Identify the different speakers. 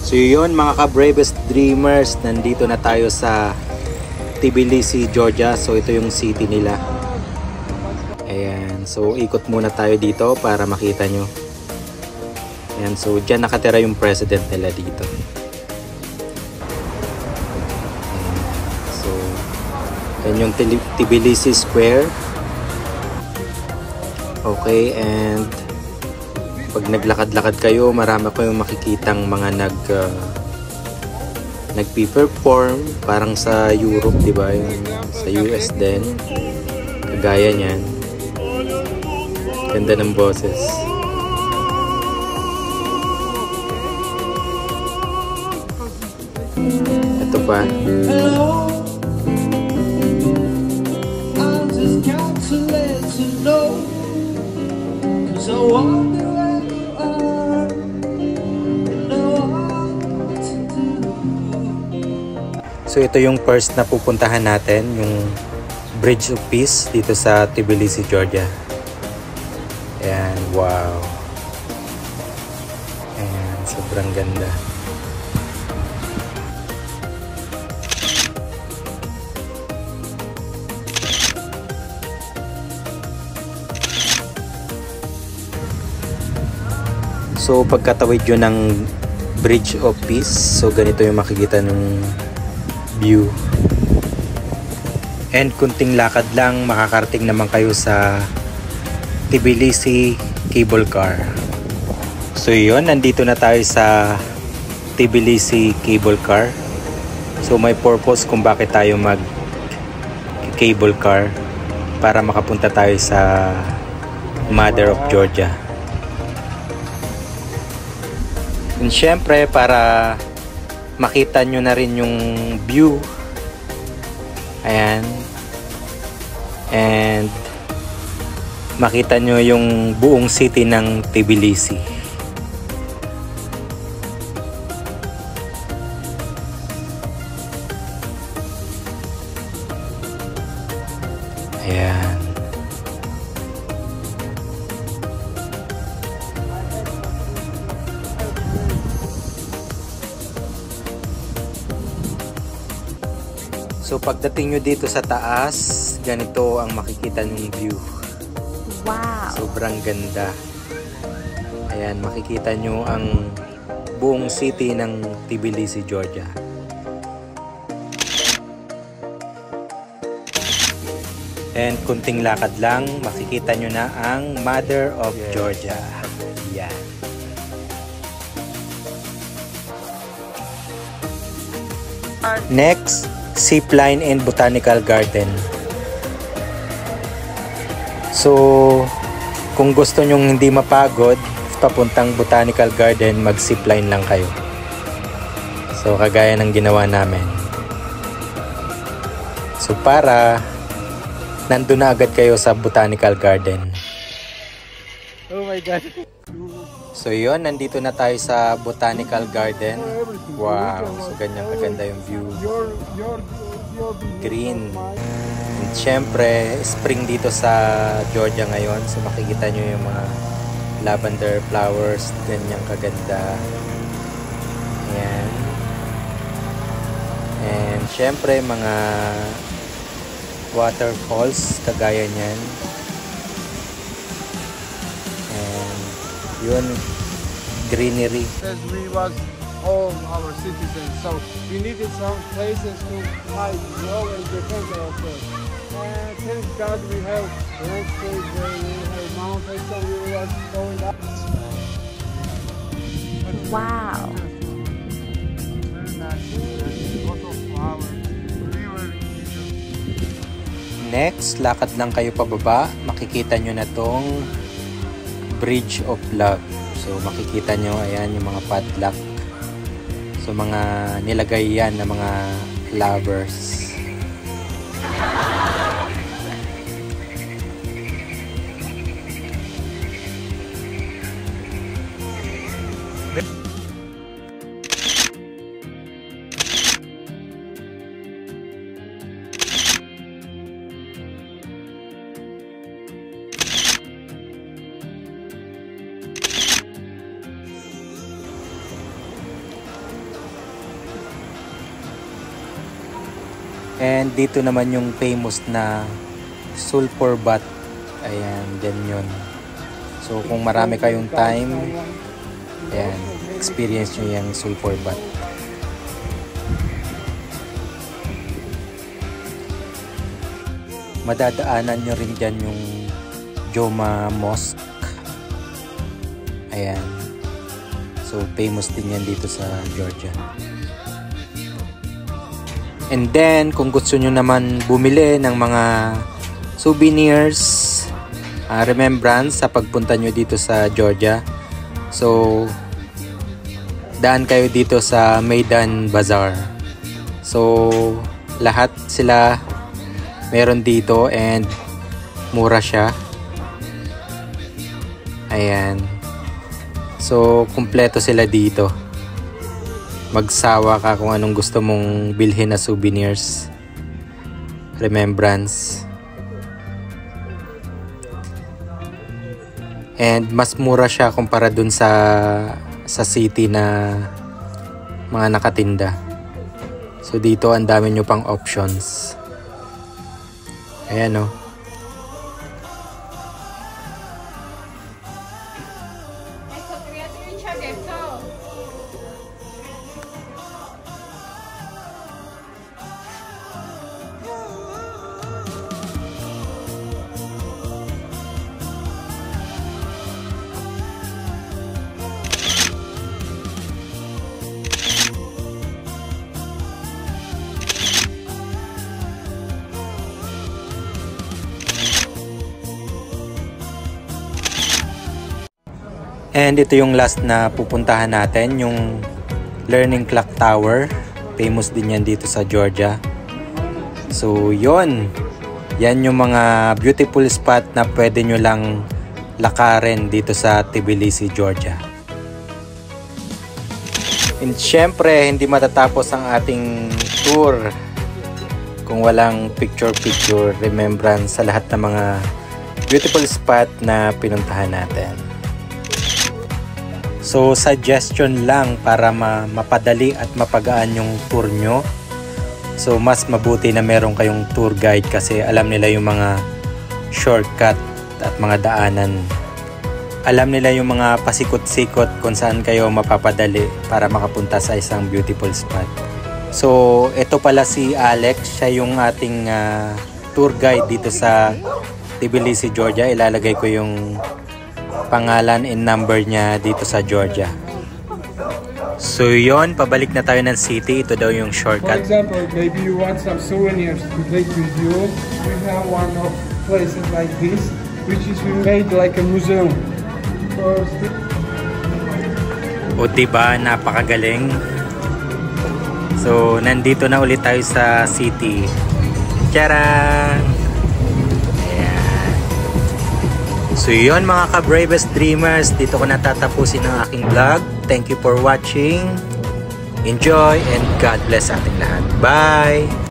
Speaker 1: So yun mga ka-bravest dreamers, nandito na tayo sa Tbilisi, Georgia. So ito yung city nila. Ayan, so ikot muna tayo dito para makita nyo. Ayan, so dyan nakatira yung president nila dito. Ayan, so yan yung Tbilisi Square. Okay, and pag naglakad-lakad kayo, marami kayong makikitang mga nagpi-perform parang sa Europe, di ba? Sa US din. Kagaya niyan. Ganda ng boses. Ito pa. So ito yung first na pupuntahan natin, yung Bridge of Peace dito sa Tbilisi, Georgia. Ayan, wow. Ayan, sobrang ganda. So pagkatawid yun ng Bridge of Peace, so ganito yung makikita ng view. And kunting lakad lang, makakarating naman kayo sa Tbilisi Cable Car. So yun, nandito na tayo sa Tbilisi Cable Car. So may purpose kung bakit tayo mag cable car, para makapunta tayo sa Mother of Georgia. And syempre para makita nyo na rin yung view. Ayan. And makita nyo yung buong city ng Tbilisi. Ayan. So pagdating nyo dito sa taas, ganito ang makikita nyong view.
Speaker 2: Wow!
Speaker 1: Sobrang ganda. Ayan, makikita nyo ang buong city ng Tbilisi, Georgia. And kunting lakad lang, makikita nyo na ang Mother of Georgia. Yan. Next, Zipline and Botanical Garden. So kung gusto nyong hindi mapagod papuntang Botanical Garden, mag zipline lang kayo. So kagaya ng ginawa namin. So para nandun na agad kayo sa Botanical Garden.
Speaker 3: Oh my God.
Speaker 1: So yun, nandito na tayo sa Botanical Garden. Wow, so ganyan kaganda yung view. Green. And syempre, spring dito sa Georgia ngayon. So makikita nyo yung mga lavender flowers. Ganyang kaganda. Ayan. And syempre, mga waterfalls kagaya nyan. And yun, greenery.
Speaker 3: As we was all our citizens, so we needed some places to hide, and defend ourselves. And thank God we have landscape, we have mountains, so we were going up.
Speaker 2: Wow!
Speaker 3: Very nice. A lot of flowers.
Speaker 1: Next, lakad lang kayo pababa. Makikita nyo na tong Bridge of Love. So makikita nyo, ayan yung mga padlock. So mga nilagay yan ng mga lovers. And dito naman yung famous na sulfur bath. Ayan, dyan yun. So kung marami kayong time, ayan, experience nyo yung sulfur bath. Madadaanan nyo rin dyan yung Joma Mosque. Ayan. So famous din yan dito sa Georgia. And then kung gusto nyo naman bumili ng mga souvenirs, remembrance sa pagpunta nyo dito sa Georgia, so daan kayo dito sa Maidan Bazaar. So lahat sila meron dito and mura siya. Ayan. So kumpleto sila dito. Magsawa ka kung anong gusto mong bilhin na souvenirs, remembrance. And mas mura siya kumpara dun sa city na mga nakatinda. So dito ang dami nyo pang options. Ayan o. And ito yung last na pupuntahan natin, yung Learning Clock Tower. Famous din yan dito sa Georgia. So yon, yan yung mga beautiful spot na pwede nyo lang lakarin dito sa Tbilisi, Georgia. And syempre, hindi matatapos ang ating tour kung walang picture-picture remembrance sa lahat ng mga beautiful spot na pinuntahan natin. So suggestion lang para mapadali at mapagaan yung tour nyo. So mas mabuti na meron kayong tour guide kasi alam nila yung mga shortcut at mga daanan. Alam nila yung mga pasikot-sikot kung saan kayo mapapadali para makapunta sa isang beautiful spot. So ito pala si Alex, siya yung ating tour guide dito sa Tbilisi, Georgia. Ilalagay ko yung pangalan and number niya dito sa Georgia. So yon, pabalik na tayo ng city. Ito daw yung
Speaker 3: For
Speaker 1: shortcut.
Speaker 3: example, maybe you want some souvenirs to take with you. We have one of places like this, which is we made like a museum.
Speaker 1: O diba, napakagaling. So nandito na ulit tayo sa city. Tcharam! So yun mga ka-bravest dreamers, dito ko natatapusin ang aking vlog. Thank you for watching. Enjoy and God bless ating lahat. Bye!